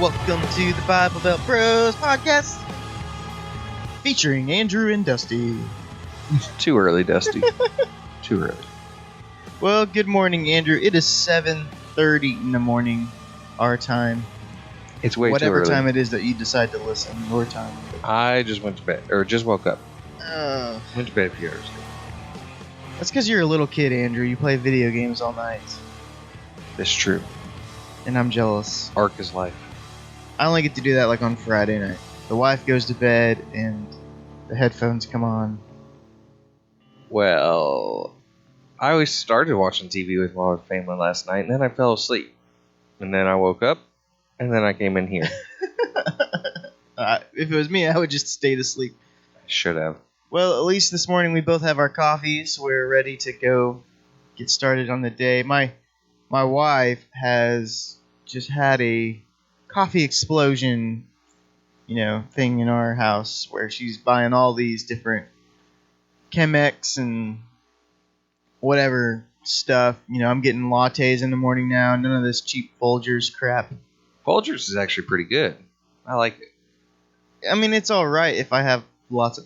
Welcome to the Bible Belt Bros podcast, featuring Andrew and Dusty. Too early, Dusty. Too early. Well, good morning, Andrew. It is 7:30 in the morning, our time. It's way too early. Whatever time it is that you decide to listen, your time. I just went to bed, or just woke up. Uh, Went to bed a few hours ago. That's because you're a little kid, Andrew. You play video games all night, That's true. and I'm jealous. Arc is life. I only get to do that like on Friday night. The wife goes to bed, and the headphones come on. Well, I always started watching TV with my family last night, and then I fell asleep. And then I woke up, and then I came in here. If it was me, I would just stay asleep. I should have. Well, at least this morning we both have our coffees. We're ready to go get started on the day. My wife has just had a coffee explosion, thing in our house where she's buying all these different Chemex and whatever stuff. I'm getting lattes in the morning now. None of this cheap Folgers crap. Folgers is actually pretty good. I like it. I mean, it's all right if I have lots of,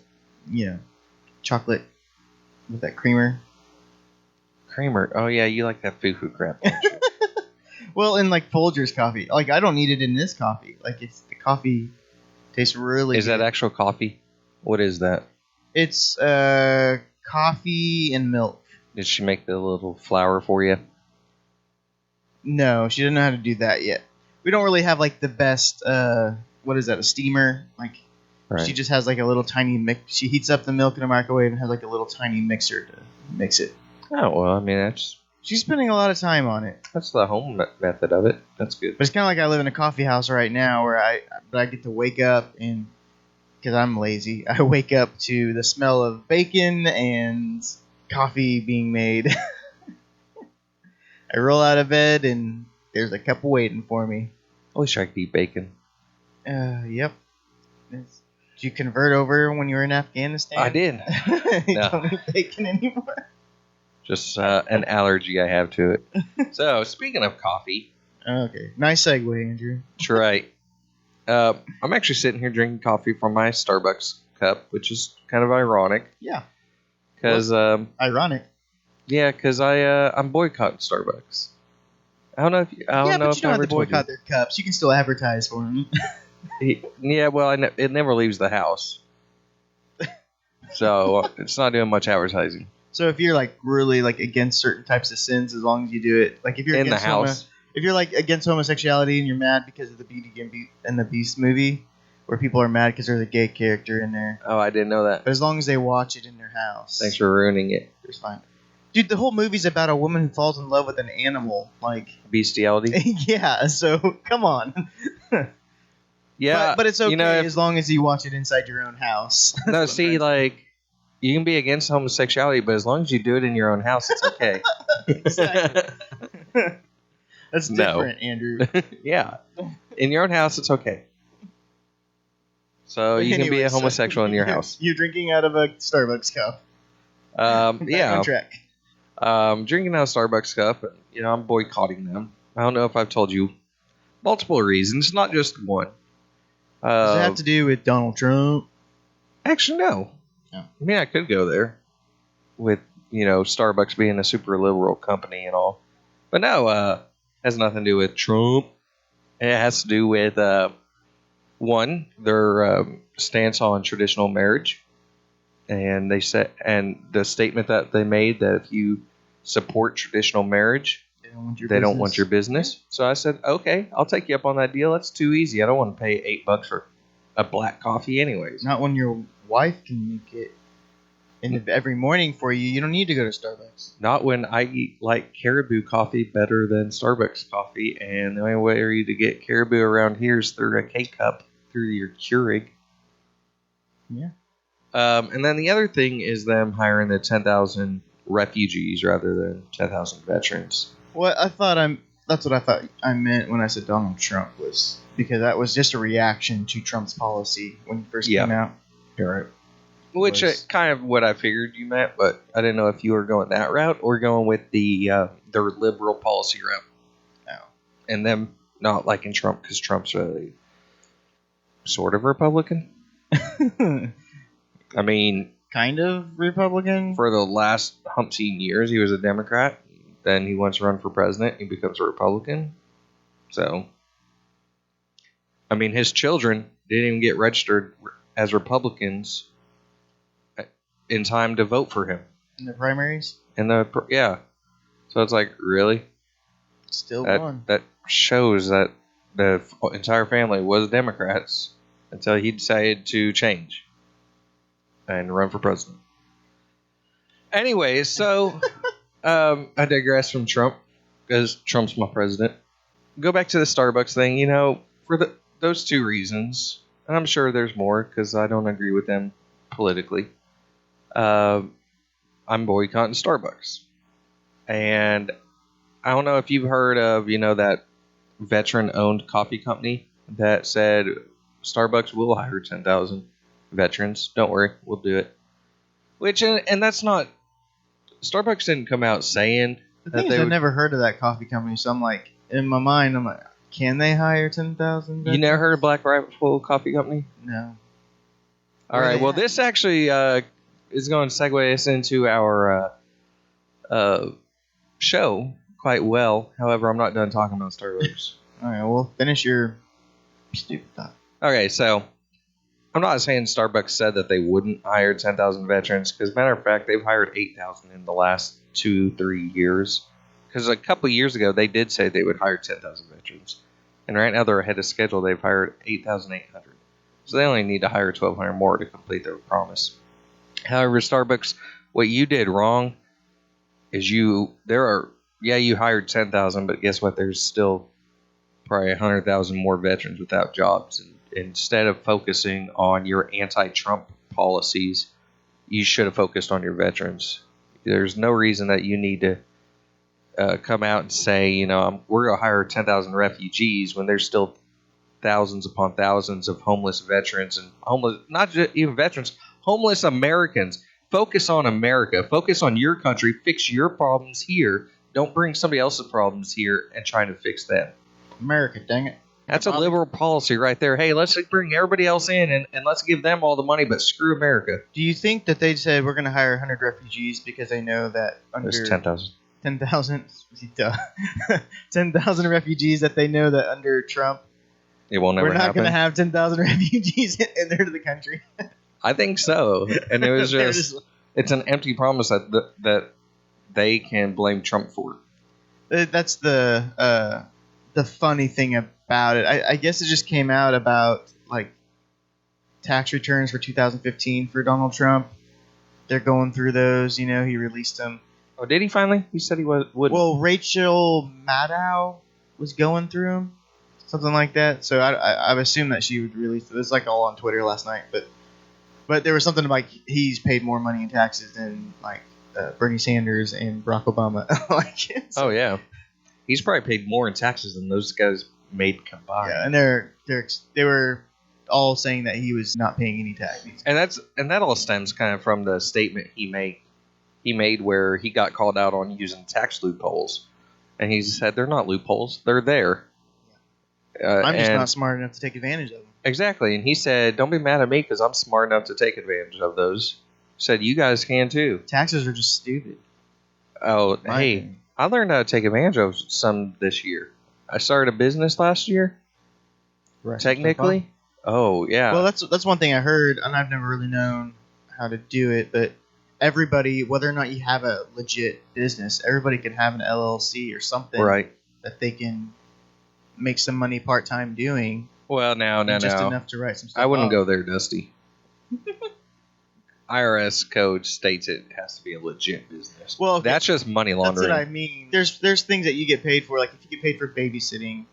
chocolate with that creamer. Creamer. Oh, yeah, you like that foo-foo crap, don't you? Well, in like Folgers coffee. Like, I don't need it in this coffee. Like, the coffee tastes really Is good. that actual coffee? What is that? It's coffee and milk. Did she make the little flour for you? No, she doesn't know how to do that yet. We don't really have like the best, what is that, a steamer? Like, Right. She just has like a little tiny mix. She heats up the milk in a microwave and has like a little tiny mixer to mix it. Oh, well, I mean, She's spending a lot of time on it. that's the home method of it. That's good. But it's kind of like I live in a coffee house right now where I get to wake up and, because I'm lazy, I wake up to the smell of bacon and coffee being made. I roll out of bed and there's a cup waiting for me. I wish I could eat bacon. Yep. Did you convert over when you were in Afghanistan? I did. You No. don't eat bacon anymore? Just an allergy I have to it. So, speaking of coffee, Okay. Nice segue, Andrew. that's right. I'm actually sitting here drinking coffee from my Starbucks cup, which is kind of ironic. Yeah. Because, Ironic. I'm boycotting Starbucks. I don't know if You don't I have ever to told boycott their cups. You can still advertise for them. you. Yeah, well, it never leaves the house. So, it's not doing much advertising. So if you're like really like against certain types of sins, as long as you do it, like if you're In the against house. if you're like against homosexuality and you're mad because of the Beauty and the Beast movie, where people are mad because there's a gay character in there, Oh, I didn't know that. but as long as they watch it in their house, Thanks for ruining it. it's fine. Dude, the whole movie's about a woman who falls in love with an animal. Like, Bestiality. yeah. So come on. Yeah. but it's okay if- as long as you watch it inside your own house. No, see, like, you can be against homosexuality, but as long as you do it in your own house, it's okay. Exactly. That's No. different, Andrew. Yeah. In your own house, it's okay. So you can be a Anyways, homosexual in your house. You're drinking out of a Starbucks cup. Back Yeah. on track. Drinking out of Starbucks cup, I'm boycotting them. I don't know if I've told you. Multiple reasons, not just one. Does it have to do with Donald Trump? Actually, no. Oh. I mean, I could go there with, Starbucks being a super liberal company and all. But no, has nothing to do with Trump. It has to do with, one, their stance on traditional marriage. And and the statement that they made that if you support traditional marriage, they don't want your business. So I said, okay, I'll take you up on that deal. That's too easy. I don't want to pay $8 for a black coffee anyways. Not when your wife can make it every morning for you. You don't need to go to Starbucks. Not when I like Caribou coffee better than Starbucks coffee. And the only way for you to get Caribou around here is through a K-Cup, through your Keurig. Yeah. And then the other thing is them hiring the 10,000 refugees rather than 10,000 veterans. Well, that's what I thought I meant when I said Donald Trump, was because that was just a reaction to Trump's policy when he first came out. You're right. Which is kind of what I figured you meant, but I didn't know if you were going that route or going with the their liberal policy route. Oh. And them Not liking Trump because Trump's a sort of Republican. I mean, kind of Republican. for the last umpteen years, he was a Democrat. Then he wants to run for president. He becomes a Republican. So, I mean, his children didn't even get registered as Republicans in time to vote for him. In the primaries? Yeah. So it's like, really? Still won. That shows that the entire family was Democrats until he decided to change and run for president. Anyways, so I digress from Trump because Trump's my president. Go back to the Starbucks thing. You know, for those two reasons, and I'm sure there's more because I don't agree with them politically. I'm boycotting Starbucks. And I don't know if you've heard of, that veteran-owned coffee company that said Starbucks will hire 10,000 veterans. Don't worry, we'll do it. And that's not... Starbucks didn't come out saying... The thing is, I've never heard of that coffee company, so I'm like, in my mind, I'm like, can they hire 10,000 veterans? You never heard of Black Rifle Coffee Company? No. All right, well, this actually is going to segue us into our show quite well. However, I'm not done talking about Starbucks. All right, well, finish your stupid thought. Okay, so I'm not saying Starbucks said that they wouldn't hire 10,000 veterans, because matter of fact, they've hired 8,000 in the last 2-3 years. Because a couple of years ago, they did say they would hire 10,000 veterans. And right now, they're ahead of schedule. They've hired 8,800. So they only need to hire 1,200 more to complete their promise. However, Starbucks, what you did wrong is you hired 10,000, but guess what? There's still probably 100,000 more veterans without jobs. And instead of focusing on your anti-Trump policies, you should have focused on your veterans. There's no reason that you need to come out and say, we're going to hire 10,000 refugees when there's still thousands upon thousands of homeless veterans and not just even veterans, homeless Americans. Focus on America. Focus on your country. Fix your problems here. Don't bring somebody else's problems here and try to fix them. America, dang it. That's a liberal policy right there. Hey, let's bring everybody else in and let's give them all the money, but screw America. Do you think that they said we're going to hire 100 refugees because they know that under... There's 10,000. 10,000 10,000 refugees that they know that under Trump it won't ever we're not happen. going to have 10,000 refugees enter the country. I think so. And it was just it's an empty promise that they can blame Trump for. That's the funny thing about it. I guess it just came out about like tax returns for 2015 for Donald Trump. They're going through those, he released them. Oh, did he finally? He said he wouldn't. Well, Rachel Maddow was going through them, something like that. So I assume that she would release it. It was like all on Twitter last night, but there was something like he's paid more money in taxes than like Bernie Sanders and Barack Obama. Oh yeah, he's probably paid more in taxes than those guys made combined. Yeah, and they were all saying that he was not paying any taxes. And that all stems kind of from the statement he made where he got called out on using tax loopholes. And he said, they're not loopholes. They're there. I'm just not smart enough to take advantage of them. Exactly. And he said, don't be mad at me because I'm smart enough to take advantage of those. Said, you guys can too. Taxes are just stupid. Oh, hey, I learned how to take advantage of some this year. I started a business last year. Right. Technically. Oh, yeah. Well, that's one thing I heard, and I've never really known how to do it, but everybody, whether or not you have a legit business, everybody can have an LLC or something that they can make some money part-time doing. Well, just enough to write some stuff I wouldn't go there, Dusty. IRS code states it has to be a legit business. Well, okay. That's just money laundering. That's what I mean. There's things that you get paid for, like if you get paid for babysitting,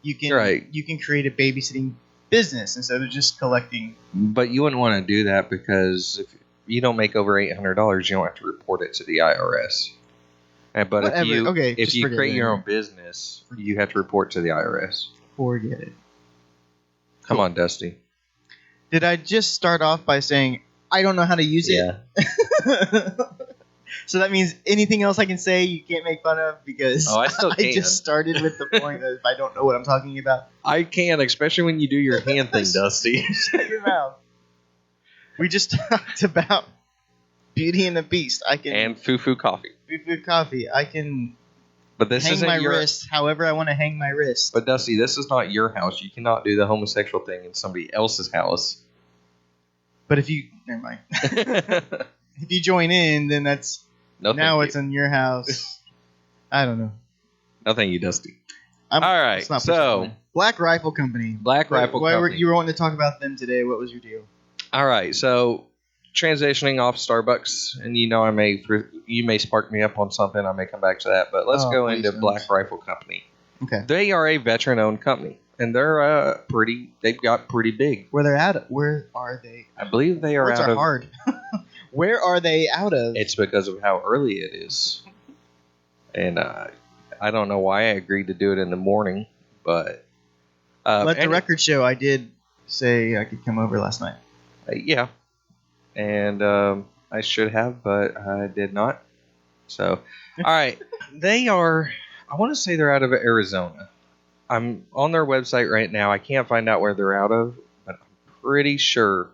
you can create a babysitting business instead of just collecting. But you wouldn't want to do that because if you don't make over $800, you don't have to report it to the IRS. But whatever. if you create your own business, you have to report to the IRS. Forget it. Come on, Dusty. Did I just start off by saying I don't know how to use it? Yeah. So that means anything else I can say you can't make fun of because I still can. I just started with the point that if I don't know what I'm talking about. I can, especially when you do your hand thing, Dusty. Shut your mouth. We just talked about Beauty and the Beast. And Foo Coffee. Foo Coffee. I can But this hang isn't my your wrist however I want to hang my wrist. But Dusty, this is not your house. You cannot do the homosexual thing in somebody else's house. But if you never mind. If you join in, then that's now it's in your house. I don't know. No, thank you, Dusty. All right, so Black Rifle Company. Company. You were wanting to talk about them today. What was your deal? All right, so transitioning off Starbucks, and you may spark me up on something. I may come back to that, but let's go into Black Rifle Company. Okay. They are a veteran-owned company, and they're they've got pretty big. Where are they? I believe they are Words out are of. hard. Where are they out of? It's because of how early it is, and I don't know why I agreed to do it in the morning, but let the record show I did say I could come over last night. Yeah, and I should have, but I did not. So, all right, they are. I want to say they're out of Arizona. I'm on their website right now. I can't find out where they're out of, but I'm pretty sure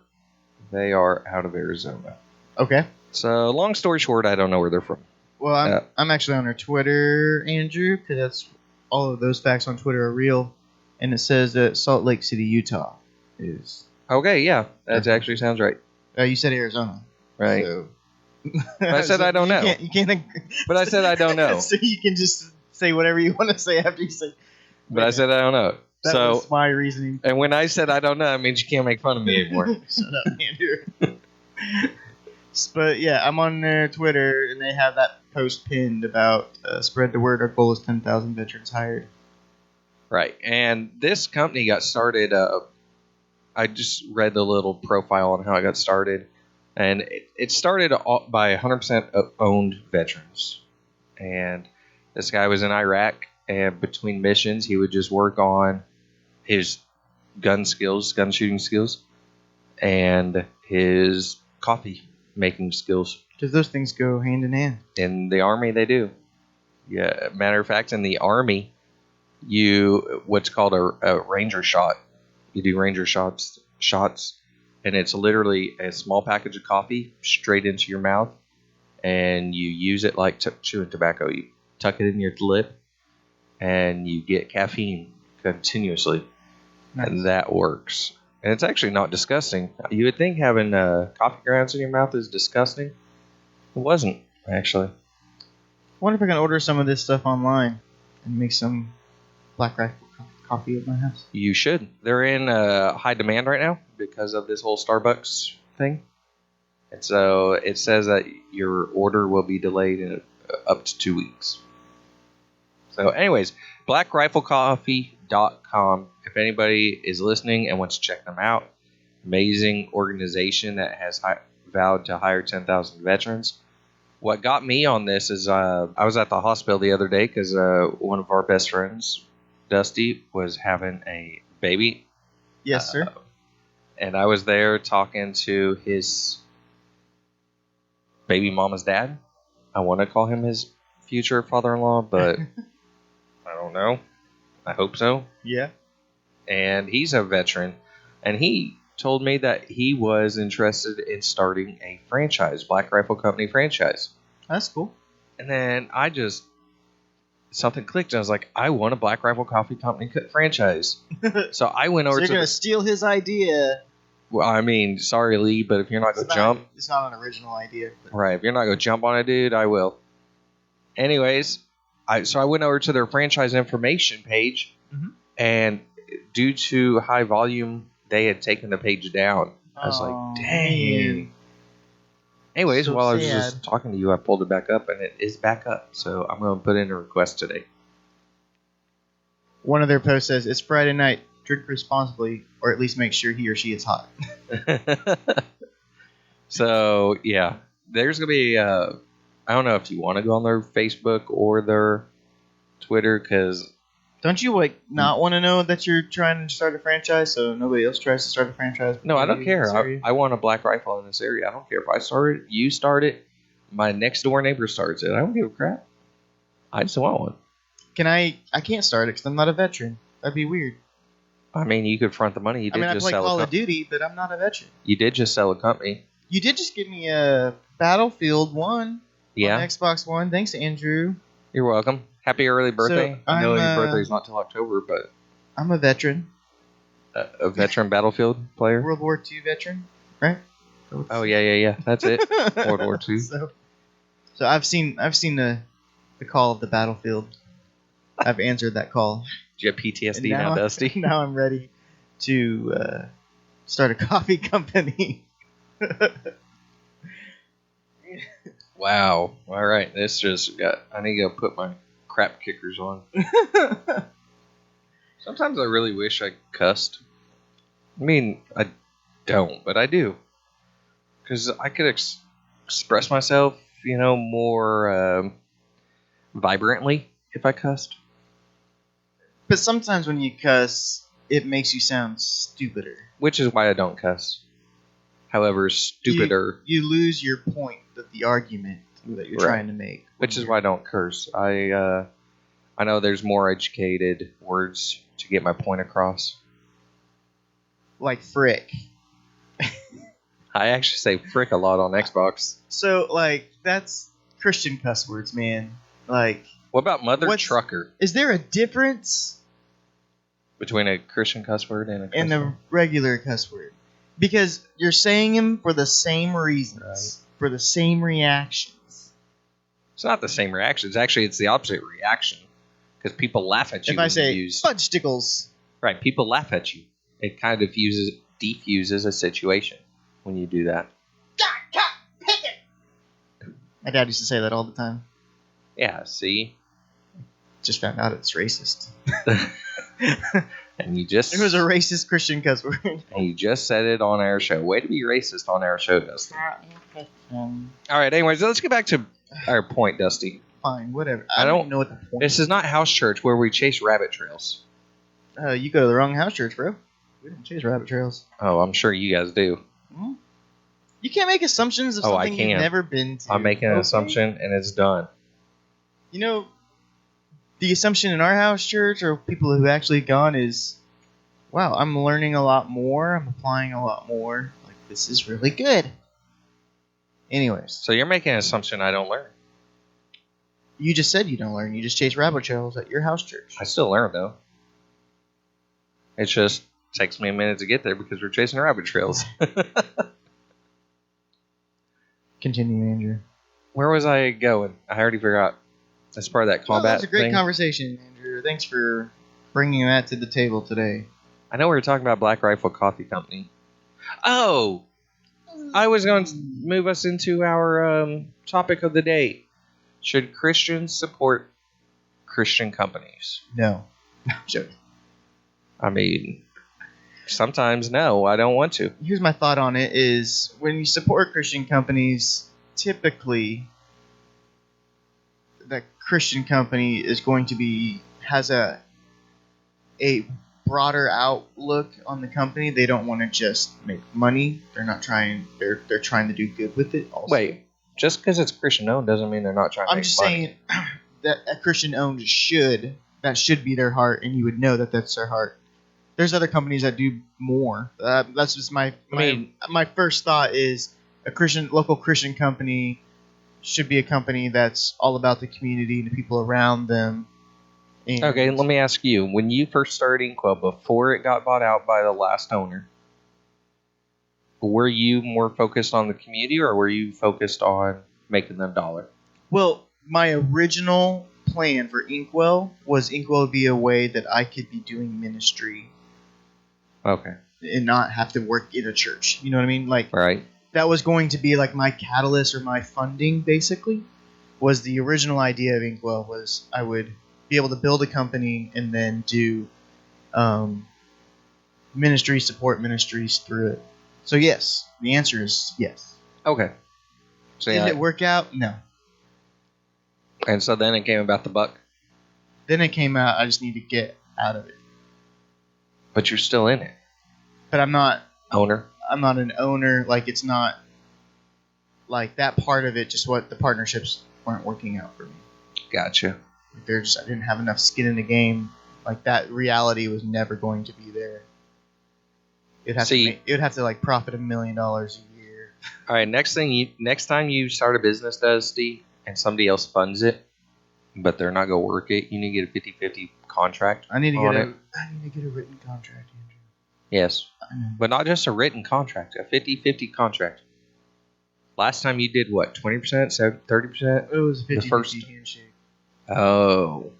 they are out of Arizona. Okay. So, long story short, I don't know where they're from. Well, I'm actually on their Twitter, Andrew, because that's all of those facts on Twitter are real, and it says that Salt Lake City, Utah, is. Okay, yeah, that actually sounds right. You said Arizona, right? So. But I said I don't know. You can't. But I said I don't know. So you can just say whatever you want to say after you say. But I said I don't know. That was my reasoning. And when I said I don't know, it means you can't make fun of me anymore. Shut up, Andrew. But yeah, I'm on their Twitter, and they have that post pinned about spread the word. Our goal is 10,000 veterans hired. Right, and this company got started. I just read the little profile on how it got started, and it started by 100% owned veterans. And this guy was in Iraq, and between missions, he would just work on his gun shooting skills, and his coffee making skills. Because those things go hand in hand. In the Army, they do. Yeah, matter of fact, in the Army, what's called a ranger shot. You do ranger shots, and it's literally a small package of coffee straight into your mouth, and you use it like chewing tobacco. You tuck it in your lip, and you get caffeine continuously, and that works. And it's actually not disgusting. You would think having coffee grounds in your mouth is disgusting. It wasn't, actually. I wonder if I can order some of this stuff online and make some Black Rifle coffee at my house. You should. They're in high demand right now because of this whole Starbucks thing. And so it says that your order will be delayed in up to 2 weeks. So anyways, blackriflecoffee.com. If anybody is listening and wants to check them out, amazing organization that has vowed to hire 10,000 veterans. What got me on this is I was at the hospital the other day because one of our best friends, Dusty, was having a baby. Yes, sir. And I was there talking to his baby mama's dad. I want to call him his future father-in-law, but I don't know. I hope so. Yeah. And he's a veteran, and he told me that he was interested in starting a franchise, Black Rifle Company franchise. That's cool. And then something clicked, and I was like, I want a Black Rifle Coffee Company franchise. So I went over so you're going to steal his idea. Well, I mean, sorry, Lee, but if you're not going to jump... It's not an original idea. But. Right, if you're not going to jump on it, dude, I will. Anyways, I went over to their franchise information page, and due to high volume, they had taken the page down. I was like, dang. Man. Anyways, so while I was just talking to you, I pulled it back up, and it is back up. So I'm going to put in a request today. One of their posts says, it's Friday night. Drink responsibly, or at least make sure he or she is hot. So, yeah. There's going to be... I don't know if you want to go on their Facebook or their Twitter, because... Don't you not want to know that you're trying to start a franchise so nobody else tries to start a franchise? No, I don't care. I want a Black Rifle in this area. I don't care if I start it, you start it. my next door neighbor starts it. I don't give a crap. I just want one. I can't start it because I'm not a veteran. That'd be weird. I mean, you could front the money. You did I just play sell Call a of Duty, but I'm not a veteran. You did just sell a company. You did just give me a Battlefield 1 on Xbox One. Thanks, Andrew. You're welcome. Happy early birthday. So, I know your birthday's not till October, but... I'm a veteran. A veteran Battlefield player? World War II veteran, right? Oh, yeah. That's it. World War II. So I've seen the call of the battlefield. I've answered that call. Do you have PTSD now, Dusty? Now I'm ready to start a coffee company. Wow. All right. This just got... I need to go put my crap kickers on. Sometimes I really wish I cussed. I mean, I don't, but I do. Because I could express myself, more vibrantly if I cussed. But sometimes when you cuss, it makes you sound stupider. Which is why I don't cuss. However, stupider. You lose your point of the argument that you're trying to make. Which is why I don't curse. I know there's more educated words to get my point across. Like frick. I actually say frick a lot on Xbox. So, that's Christian cuss words, man. What about mother trucker? Is there a difference between a Christian cuss word and a cuss word? a regular cuss word? Because you're saying them for the same reasons, for the same reactions. It's not the same reactions. Actually, it's the opposite reaction. Because people laugh at you if I say fudge stickles. Right, people laugh at you. It kind of defuses a situation when you do that. Pick it! My dad used to say that all the time. Yeah, see? Just found out it's racist. And you just... It was a racist Christian cuss word. And you just said it on our show. Way to be racist on our show, Dusty. All right, anyways, let's get back to our point, Dusty. Fine, whatever. I don't know what the point is. This is not house church where we chase rabbit trails. You go to the wrong house church, bro. We don't chase rabbit trails. Oh, I'm sure you guys do. Hmm? You can't make assumptions of something you've never been to. I'm making an assumption, and it's done. The assumption in our house church, or people who actually gone, is, wow, I'm learning a lot more. I'm applying a lot more. This is really good. Anyways. So you're making an assumption I don't learn. You just said you don't learn. You just chase rabbit trails at your house church. I still learn, though. It just takes me a minute to get there because we're chasing rabbit trails. Continue, Andrew. Where was I going? I already forgot. That's part of that combat That was a great thing. conversation, Andrew. Thanks for bringing that to the table today. I know we were talking about Black Rifle Coffee Company. Oh! I was going to move us into our topic of the day. Should Christians support Christian companies? No. I'm joking. I mean, sometimes no, I don't want to. Here's my thought on it is when you support Christian companies, typically that Christian company is going to has a broader outlook on the company. They don't want to just make money. They're not trying they're trying to do good with it also. Wait, just because it's Christian owned doesn't mean they're not trying to make money. I'm just saying that a Christian owned should be their heart, and you would know that that's their heart. There's other companies that do more. That's just my first thought is local Christian company should be a company that's all about the community and the people around them. And okay, let me ask you. When you first started Inkwell, before it got bought out by the last owner, were you more focused on the community or were you focused on making them dollar? Well, my original plan for Inkwell was Inkwell would be a way that I could be doing ministry. Okay. And not have to work in a church. You know what I mean? Right. That was going to be my catalyst or my funding, basically. Was the original idea of Inkwell was I would be able to build a company and then do support ministries through it. So yes, the answer is yes. Okay. So did it work out? No. And so then it came about the buck. Then it came out. I just need to get out of it. But you're still in it. But I'm not owner. I'm not an owner. It's not like that part of it, just what the partnerships weren't working out for me. Gotcha. Like I didn't have enough skin in the game. Like that reality was never going to be there. It would have to like profit $1 million a year. All right. Next time you start a business, Dusty, and somebody else funds it, but they're not going to work it, you need to get a 50-50 contract. I need to get a written contract, Andrew. Yes, but not just a written contract, a 50-50 contract. Last time you did what? 20%, 30%? It was a 50-50 handshake. Oh.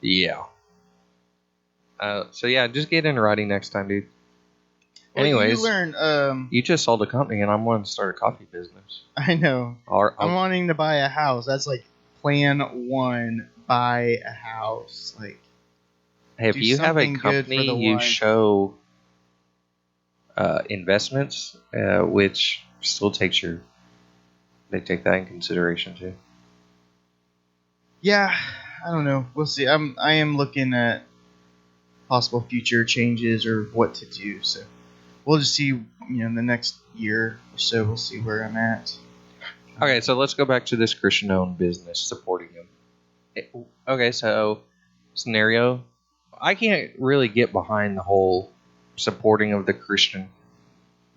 Yeah. So yeah, just get in writing next time, dude. Well, anyways, you learn. You just sold a company, and I'm wanting to start a coffee business. I know. I'm wanting to buy a house. That's like plan 1: buy a house. Like, hey, if you have a company, you show investments, which still takes they take that in consideration too. Yeah, I don't know. We'll see. I am looking at possible future changes or what to do. So we'll just see. In the next year or so, we'll see where I'm at. Okay, so let's go back to this Christian-owned business supporting them. Okay, so scenario, I can't really get behind the whole supporting of the Christian.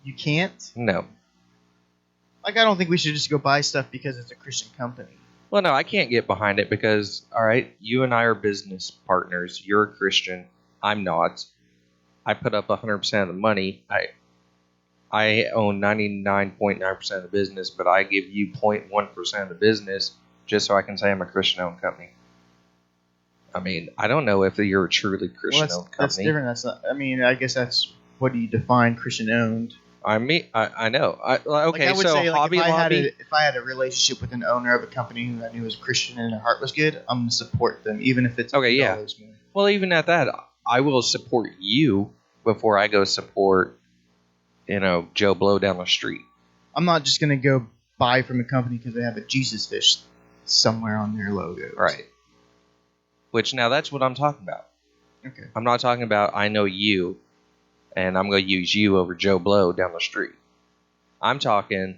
You can't? No. Like, I don't think we should just go buy stuff because it's a Christian company. Well, no, I can't get behind it because, all right, you and I are business partners. You're a Christian. I'm not. I put up 100% of the money. I own 99.9% of the business, but I give you 0.1% of the business just so I can say I'm a Christian-owned company. I mean, I don't know if you're a truly Christian-owned company. That's different. That's not. I mean, I guess that's what do you define Christian-owned? I mean, I know. Okay, like I would so say, like, Hobby Lobby. If I had a relationship with an owner of a company who I knew was a Christian and their heart was good, I'm gonna support them, even if it's okay. Yeah. More. Well, even at that, I will support you before I go support, Joe Blow down the street. I'm not just gonna go buy from a company because they have a Jesus fish somewhere on their logo. Right. Which now that's what I'm talking about. Okay. I'm not talking about I know you, and I'm going to use you over Joe Blow down the street. I'm talking,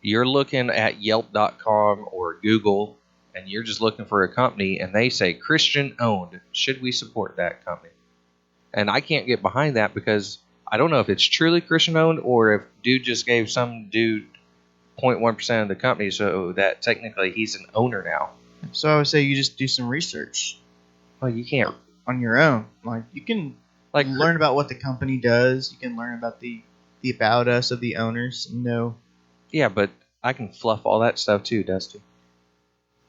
you're looking at Yelp.com or Google, and you're just looking for a company, and they say Christian owned. Should we support that company? And I can't get behind that because I don't know if it's truly Christian owned or if dude just gave some dude 0.1% of the company, so that technically he's an owner now. So I would say you just do some research. Well, you can't on your own. Like, you can learn about what the company does. You can learn about the about us of the owners. Yeah, but I can fluff all that stuff too, Dusty.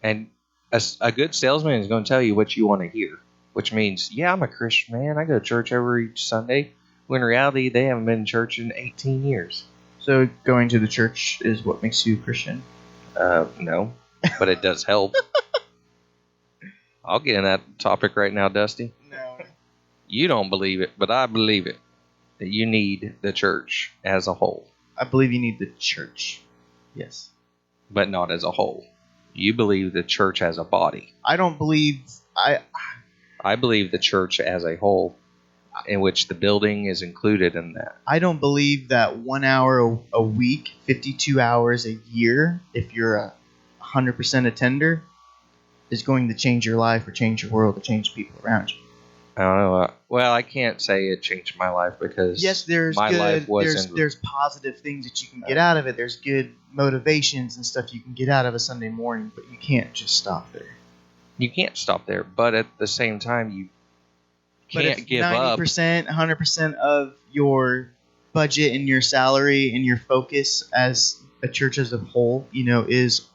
And a good salesman is going to tell you what you want to hear, which means, yeah, I'm a Christian man. I go to church every Sunday. When in reality, they haven't been in church in 18 years. So going to the church is what makes you a Christian? No, but it does help. I'll get in that topic right now, Dusty. No. You don't believe it, but I believe it. That you need the church as a whole. I believe you need the church. Yes. But not as a whole. You believe the church as a body. I don't believe... I believe the church as a whole, in which the building is included in that. I don't believe that 1 hour a week, 52 hours a year, if you're a 100% attender, is going to change your life or change your world or change people around you. I don't know. Well, I can't say it changed my life because there's positive things that you can get out of it. There's good motivations and stuff you can get out of a Sunday morning, but you can't just stop there. You can't stop there, but at the same time, you can't give up. 90%, 100% of your budget and your salary and your focus as a church as a whole, is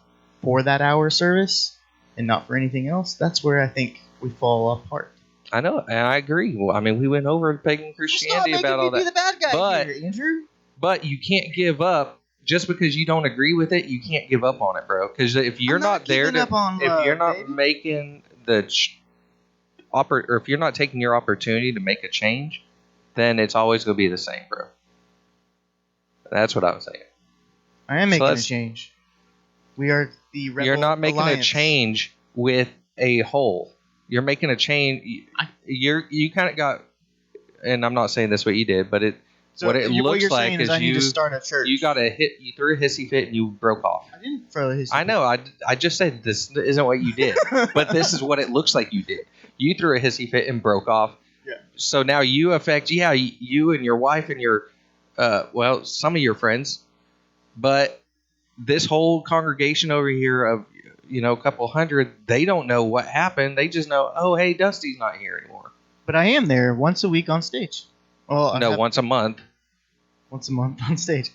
for that hour service and not for anything else. That's where I think we fall apart. I know, and I agree. Well, I mean, we went over pagan Christianity about all that. Be the bad guy here, Andrew. But you can't give up just because you don't agree with it. You can't give up on it, bro. Because if you're not there to, if you're not making or if you're not taking your opportunity to make a change, then it's always going to be the same, bro. That's what I was saying. I am making a change. We are the Rebel You're not making Alliance. a change with a whole. You're making a change. You kind of got, and I'm not saying that's what you did, but it's So what it what looks you're like saying is I need you to start a church. you threw a hissy fit and you broke off. I didn't throw a hissy fit. I know. I just said this isn't what you did, but this is what it looks like you did. You threw a hissy fit and broke off. Yeah. So now you affect you and your wife and your some of your friends, but this whole congregation over here of a couple hundred, they don't know what happened. They just know, oh hey, Dusty's not here anymore. But I am there once a week on stage. Well, no, once a month. Once a month on stage.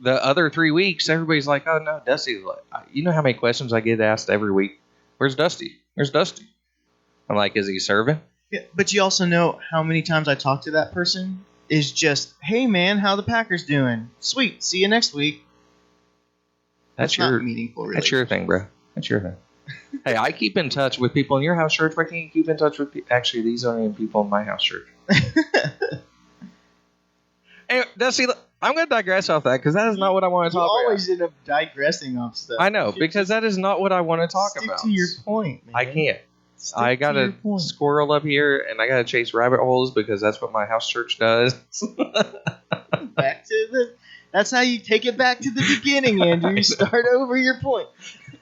The other 3 weeks, everybody's like, oh no, Dusty's like, you know how many questions I get asked every week? Where's Dusty? Where's Dusty? I'm like, is he serving? Yeah, but you also know how many times I talk to that person is just, hey man, how the Packers doing? Sweet, see you next week. That's not meaningful, really. That's your thing, bro. That's your thing. Hey, I keep in touch with people in your house church. Why can't you keep in touch with people? Actually, these aren't even people in my house church. Anyway, Dusty, I'm going to digress off that because that is not what I want to talk about. You always end up digressing off stuff. I know, because that is not what I want to talk about. Stick to your point, man. I can't. I got to squirrel up here and I got to chase rabbit holes because that's what my house church does. That's how you take it back to the beginning, Andrew. You start over your point.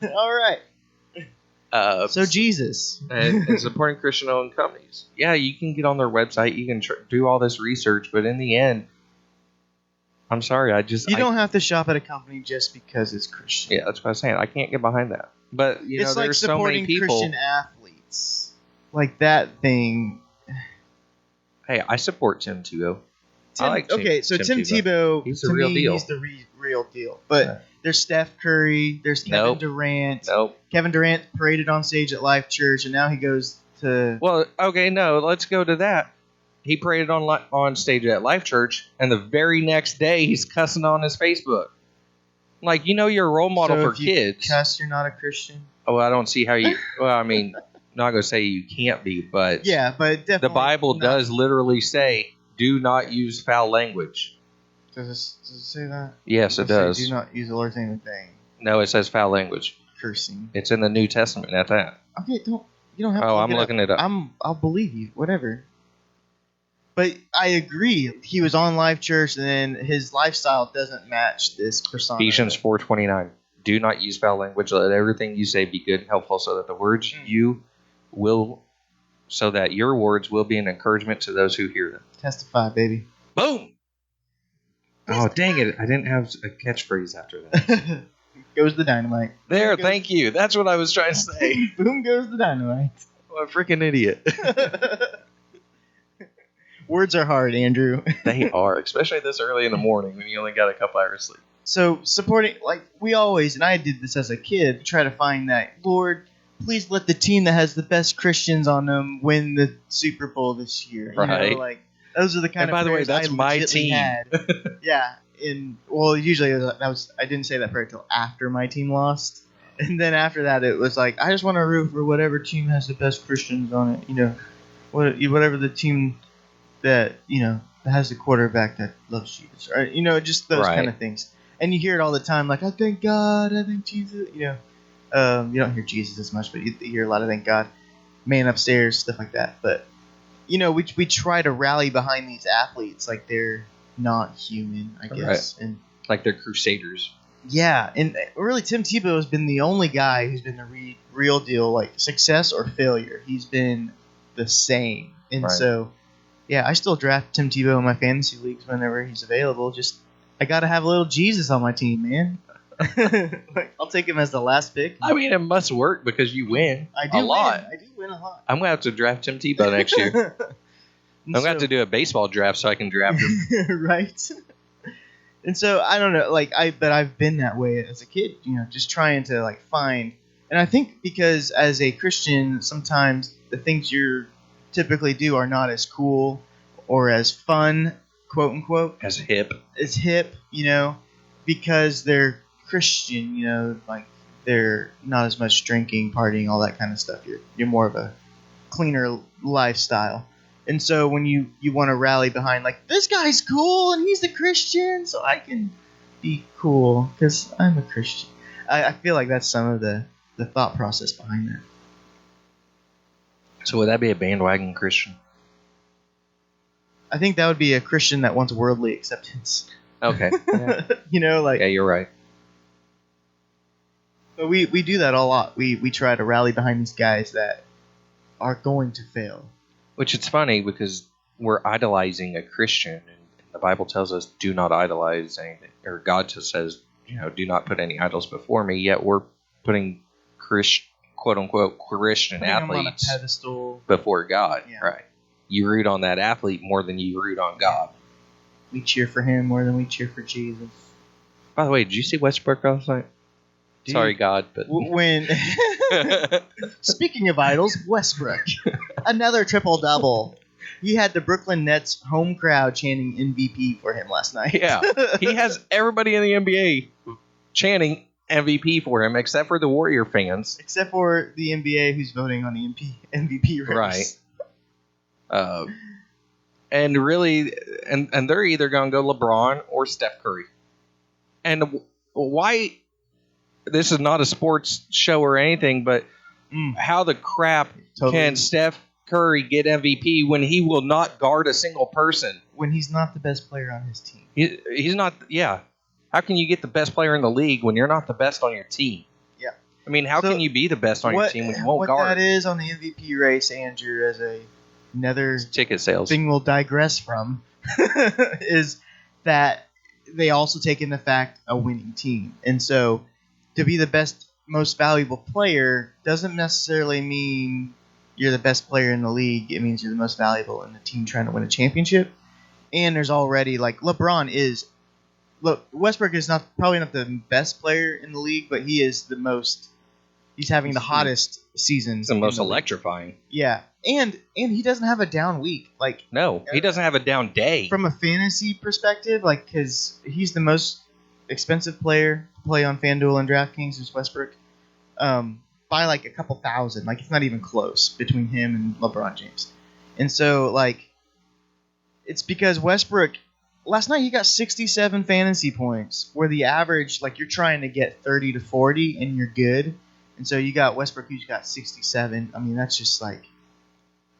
All right. So Jesus. and supporting Christian-owned companies. Yeah, you can get on their website. You can do all this research. But in the end, I'm sorry. You don't have to shop at a company just because it's Christian. Yeah, that's what I was saying. I can't get behind that. But, it's like there's so many people. Christian athletes. Like that thing. Hey, I support Tim Tebow. Tim Tebow, he's the real deal. He's the real deal. But there's Steph Curry, there's Kevin Durant. Nope. Kevin Durant paraded on stage at Life Church, and now he goes to... Well, okay, no, let's go to that. He paraded on stage at Life Church, and the very next day he's cussing on his Facebook. Like, you're a role model for kids. So if you cuss, you're not a Christian? Oh, I don't see how you... Well, I mean, I'm not going to say you can't be, but... Yeah, but definitely... The Bible does literally say... Do not use foul language. Does it say that? Yes, it does. Do not use the Lord's name in vain. No, it says foul language. Cursing. It's in the New Testament at that. Okay, you don't have to. I'm looking it up. I'll believe you. Whatever. But I agree. He was on Life Church, and then his lifestyle doesn't match this persona. Ephesians 4:29. Do not use foul language. Let everything you say be good and helpful, so that the words so that your words will be an encouragement to those who hear them. Testify, baby. Boom! Oh, dang it. I didn't have a catchphrase after that. Goes the dynamite. There, thank you. That's what I was trying to say. Boom goes the dynamite. What a freaking idiot. Words are hard, Andrew. They are, especially this early in the morning when you only got a couple hours sleep. So, supporting, like, we always, and I did this as a kid, try to find that, Lord, please let the team that has the best Christians on them win the Super Bowl this year. Right. Those are the kind of by the way, that's my team. Yeah. Usually I didn't say that prayer until after my team lost. And then after that, it was like, I just want to root for whatever team has the best Christians on it. Whatever the team that, that has the quarterback that loves Jesus. Or, just those kind of things. And you hear it all the time, like, I thank God, I thank Jesus, you don't hear Jesus as much, but you hear a lot of thank God, man upstairs, stuff like that. But, we try to rally behind these athletes like they're not human, I guess. Right. And like they're crusaders. Yeah, and really Tim Tebow has been the only guy who's been the real deal, like success or failure. He's been the same. And so, yeah, I still draft Tim Tebow in my fantasy leagues whenever he's available. Just, I got to have a little Jesus on my team, man. I'll take him as the last pick. I mean, it must work because you win a lot. I do win a lot. I'm going to have to draft Tim Tebow next year. I'm going to have to do a baseball draft so I can draft him. Right. And so, I don't know, but I've been that way as a kid, just trying to, find. And I think because as a Christian, sometimes the things you typically do are not as cool or as fun, quote unquote. As hip, because they're Christian, they're not as much drinking, partying, all that kind of stuff. You're more of a cleaner lifestyle. And so when you want to rally behind, this guy's cool and he's a Christian, so I can be cool because I'm a Christian. I feel like that's some of the thought process behind that. So would that be a bandwagon Christian? I think that would be a Christian that wants worldly acceptance. Okay. Yeah. Yeah, You're right. But we do that a lot. We try to rally behind these guys that are going to fail. Which it's funny because we're idolizing a Christian, and the Bible tells us do not idolize anything, or God just says, do not put any idols before me. Yet we're putting quote unquote Christian athletes on a pedestal before God. Yeah. Right? You root on that athlete more than you root on God. We cheer for him more than we cheer for Jesus. By the way, did you see Westbrook last night? Dude, Sorry, God, but when speaking of idols, Westbrook, another triple-double. He had the Brooklyn Nets home crowd chanting MVP for him last night. Yeah, he has everybody in the NBA chanting MVP for him, except for the Warrior fans. Except for the NBA, who's voting on the MVP race. Right. And really, and they're either going to go LeBron or Steph Curry. And why? This is not a sports show or anything, but how the crap can Steph Curry get MVP when he will not guard a single person? When he's not the best player on his team. He's not, yeah. How can you get the best player in the league when you're not the best on your team? Yeah. I mean, how can you be the best on your team when you won't guard? What that is on the MVP race, Andrew, as another ticket sales thing we'll digress from, is that they also take into fact a winning team. And so to be the best, most valuable player doesn't necessarily mean you're the best player in the league. It means you're the most valuable in the team trying to win a championship. And there's already, LeBron is... Look, Westbrook is probably not the best player in the league, but he is the most... He's having the hottest seasons. It's the most electrifying. Yeah. And he doesn't have a down week. No, he doesn't have a down day. From a fantasy perspective, because he's the most expensive player to play on FanDuel and DraftKings is Westbrook. By a couple thousand. It's not even close between him and LeBron James. And so, it's because Westbrook, last night he got 67 fantasy points, where the average, you're trying to get 30 to 40 and you're good. And so you got Westbrook who's got 67. I mean, that's just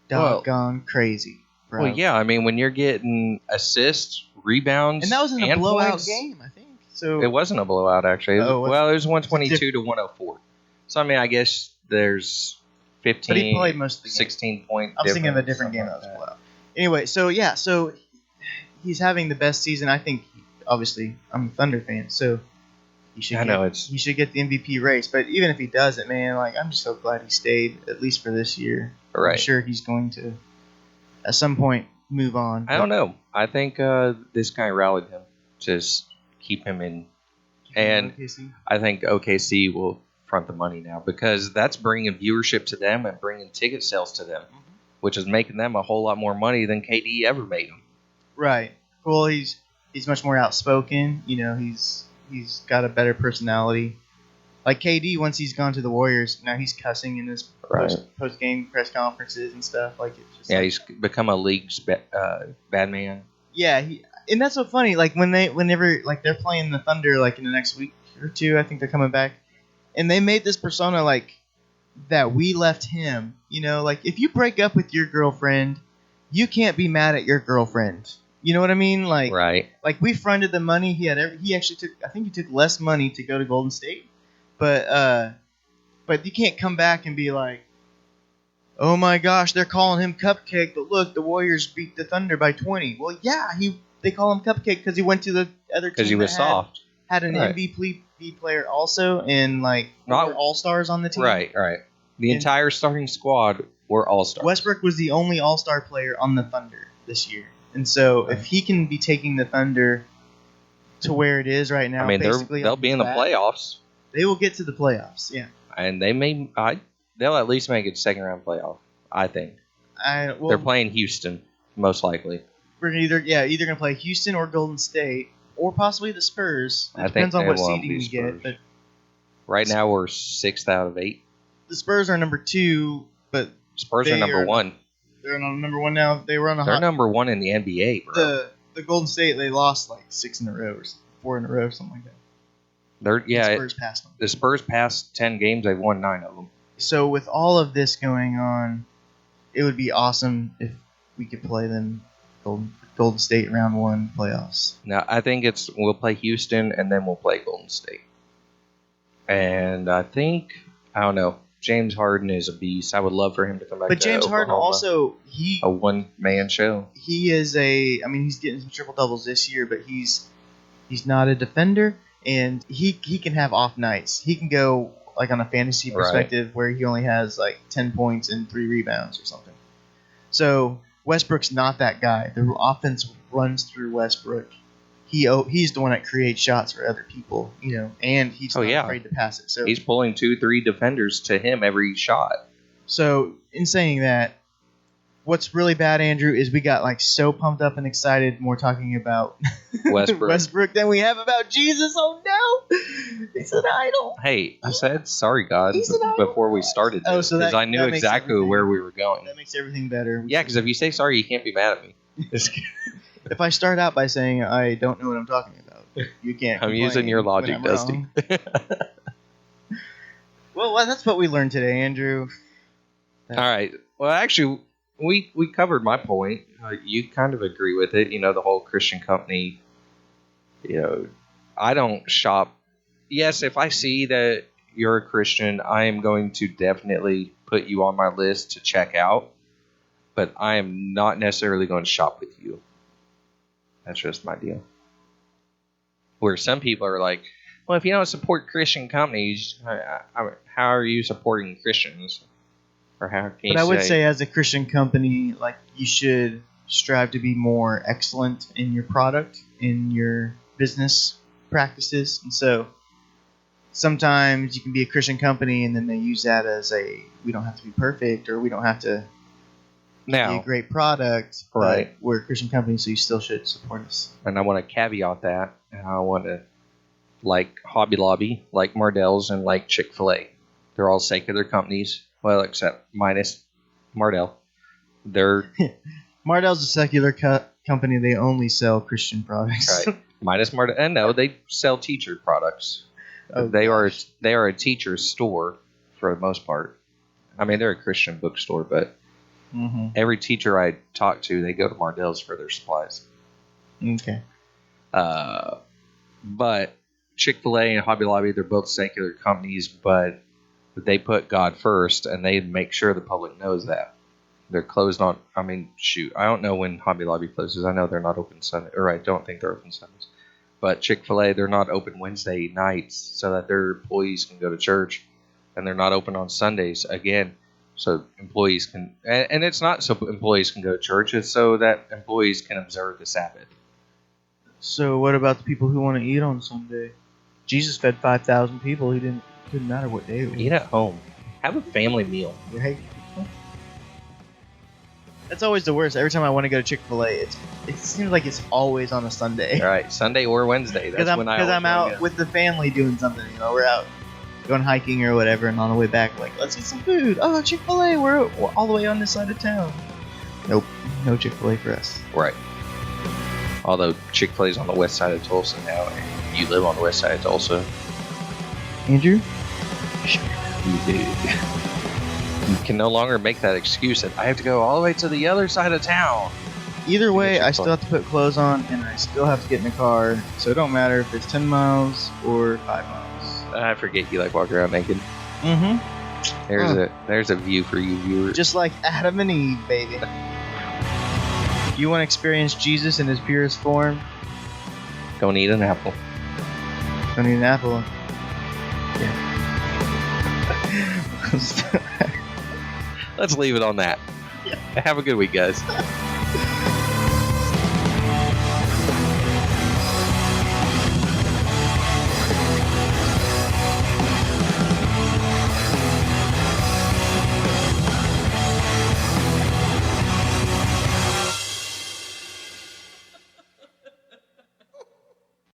doggone crazy, bro. Well, yeah, I mean, when you're getting assists, rebounds, and that was in a blowout points, game, I think. So it wasn't a blowout, actually. It was 122 to 104. So, I mean, I guess there's 15, but he played most of the game. 16 point. I was thinking of a different game that was a blowout. Anyway, so he's having the best season. I think, obviously, I'm a Thunder fan, so he should get the MVP race. But even if he doesn't, man, I'm just so glad he stayed, at least for this year. Right. I'm sure he's going to, at some point, move on. I don't know. I think this guy rallied him to keep him in. And OKC? I think OKC will front the money now because that's bringing viewership to them and bringing ticket sales to them, which is making them a whole lot more money than KD ever made them. Right. Well, he's much more outspoken. He's got a better personality. Like KD, once he's gone to the Warriors, now he's cussing in his post-game press conferences and stuff. It's just he's become a league's bad man. Yeah, and that's so funny. Whenever they're playing the Thunder, in the next week or two, I think they're coming back, and they made this persona that we left him. If you break up with your girlfriend, you can't be mad at your girlfriend. You know what I mean? Right. We fronted the money. He actually took. I think he took less money to go to Golden State. But you can't come back and be like, oh my gosh, they're calling him Cupcake, but look, the Warriors beat the Thunder by 20. Well, yeah, they call him Cupcake because he went to the other team. Because he was soft. Had an MVP player also, and four All-Stars on the team. Right. The entire starting squad were All-Stars. Westbrook was the only All-Star player on the Thunder this year. And so if he can be taking the Thunder to where it is right now, they'll be in the playoffs. They will get to the playoffs, yeah. And they'll at least make it second round playoff, I think. They're playing Houston, most likely. We're either going to play Houston or Golden State, or possibly the Spurs. It depends on what seeding we get. But right now we're 6th out of 8. The Spurs are number 2, but Spurs are number 1. They're on number 1 now. They're number 1 in the NBA, bro. The Golden State, they lost 6 in a row or 4 in a row, something like that. The Spurs passed them. The Spurs passed 10 games. They've won 9 of them. So with all of this going on, it would be awesome if we could play them Golden State round 1 playoffs. No, I think we'll play Houston and then we'll play Golden State. And I don't know. James Harden is a beast. I would love for him to come back. But to James Harden Oklahoma. also A one-man show. He is he's getting some triple doubles this year, but he's not a defender, and he can have off nights. He can go like on a fantasy perspective where he only has like 10 points and 3 rebounds or something. So Westbrook's not that guy. The offense runs through Westbrook. He's the one that creates shots for other people, and he's not afraid to pass it. So he's pulling 2-3 defenders to him every shot. So in saying that, what's really bad, Andrew, is we got like so pumped up and excited more talking about Westbrook than we have about Jesus. Oh no, he's an idol. Hey, I said sorry, God, before we started this, so because I knew exactly where we were going. That makes everything better. Yeah, because if you say sorry, you can't be mad at me. If I start out by saying I don't know what I'm talking about, you can't. I'm using your logic, Dusty. Well, that's what we learned today, Andrew. All right. Well, actually, we covered my point. You kind of agree with it. The whole Christian company. I don't shop. Yes, if I see that you're a Christian, I am going to definitely put you on my list to check out. But I am not necessarily going to shop with you. That's just my deal. Where some people are like, well, if you don't support Christian companies, how are you supporting Christians? Or how can you But I would say as a Christian company, like you should strive to be more excellent in your product, in your business practices. And so sometimes you can be a Christian company and then they use that as we don't have to be perfect or we don't have to be a great product. Right. We're a Christian company, so you still should support us. And I want to caveat that. And I want to, like Hobby Lobby, like Mardel's, and like Chick-fil-A. They're all secular companies. Well, except minus Mardel. Mardel's a secular company. They only sell Christian products. Right. Minus Mardel. And no, they sell teacher products. They are a teacher's store for the most part. I mean, they're a Christian bookstore, but every teacher I talk to, they go to Mardel's for their supplies. Okay. But Chick-fil-A and Hobby Lobby, they're both secular companies, but they put God first, and they make sure the public knows that. They're closed on, I don't know when Hobby Lobby closes. I know they're not open Sunday, or I don't think they're open Sundays. But Chick-fil-A, they're not open Wednesday nights so that their employees can go to church, and they're not open on Sundays, again, so employees can, and it's not so employees can go to church, it's so that employees can observe the Sabbath. So what about the people who want to eat on Sunday? Jesus fed 5,000 people. He didn't matter what day it was. Eat at home. Have a family meal. Right? That's always the worst. Every time I want to go to Chick-fil-A, it seems like it's always on a Sunday. All right, Sunday or Wednesday. That's when I'm out with the family doing something. We're out going hiking or whatever, and on the way back, like, let's get some food. Oh, Chick-fil-A, we're all the way on this side of town. Nope, no Chick-fil-A for us. Right. Although Chick-fil-A's on the west side of Tulsa now, and you live on the west side of Tulsa. Andrew? You do. You can no longer make that excuse that I have to go all the way to the other side of town. Either way, I still have to put clothes on, and I still have to get in a car, so it don't matter if it's 10 miles or 5 miles. I forget you like walking around naked. Mm-hmm. There's a view for you viewers. Just like Adam and Eve, baby. You want to experience Jesus in his purest form? Don't eat an apple. Don't eat an apple. Yeah. Let's leave it on that. Yeah. Have a good week, guys.